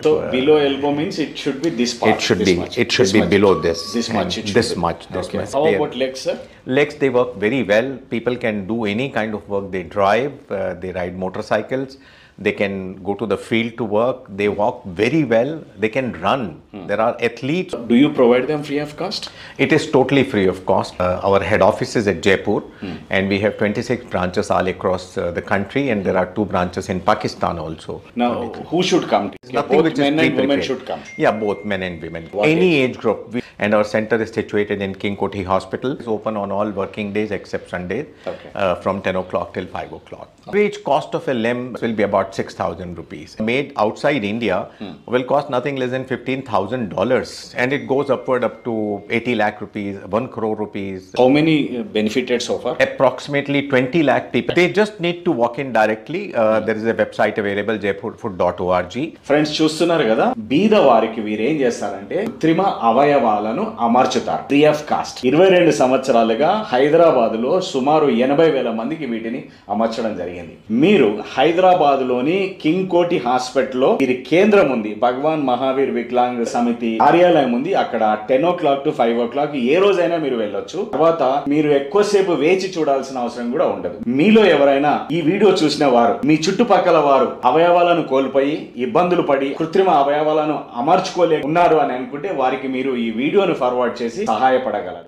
So below elbow means it should be this part. It should this be. much, It should this be much, below this. This much. It should This be. much. This Okay. much. How They- about legs, sir? Legs, they work very well. People can do any kind of work. They drive, they ride motorcycles, they can go to the field to work, they walk very well, they can run. There are athletes. Do you provide them free of cost? It is totally free of cost. Our head office is at Jaipur, and we have 26 branches all across the country, and there are 2 branches in Pakistan also. Now, who should come? Nothing Both which is men and women pre-prepared. should come. Yeah, both men and women. What Any age group. And our center is situated in King Koti Hospital. It's open on all working days except Sundays, Okay. from 10 o'clock till 5 o'clock. Average cost of a limb will be about 6,000 rupees. Made outside India will cost nothing less than $15,000, and it goes upward up to 80 lakh rupees, 1 crore rupees. How many benefited so far? Approximately 20 lakh people. They just need to walk in directly. There is a website available, jaipurfood.org. Friends చూస్తున్నారు కదా, బీద వారికి వీరేం చేస్తారంటే కృత్రిమ అవయవాలను అమర్చుతారు free of cost. 22 సంవత్సరాలుగా హైదరాబాద్ లో సుమారు 80,000 మందికి వీటిని అమర్చడం జరిగింది. మీరు హైదరాబాద్ లోని కింగ్ కోటి హాస్పిటల్ లో వీరి కేంద్రం ఉంది, భగవాన్ మహావీర్ వికలాంగ్ సమితి కార్యాలయం ఉంది. అక్కడ 10 o'clock to 5 o'clock ఏ రోజైనా మీరు వెళ్ళొచ్చు. తర్వాత మీరు ఎక్కువసేపు వేచి చూడాల్సిన అవసరం కూడా ఉండదు. మీలో ఎవరైనా ఈ వీడియో చూసిన వారు, మీ చుట్టుపక్కల వారు అవయవాలను కోల్పోయి ఇబ్బందులు పడి కృత్రిమ అవయవాలను అమర్చుకోలేకున్నారు అని అనుకుంటే వారికి మీరు ఈ వీడియోను ఫార్వర్డ్ చేసి సహాయపడగలరు.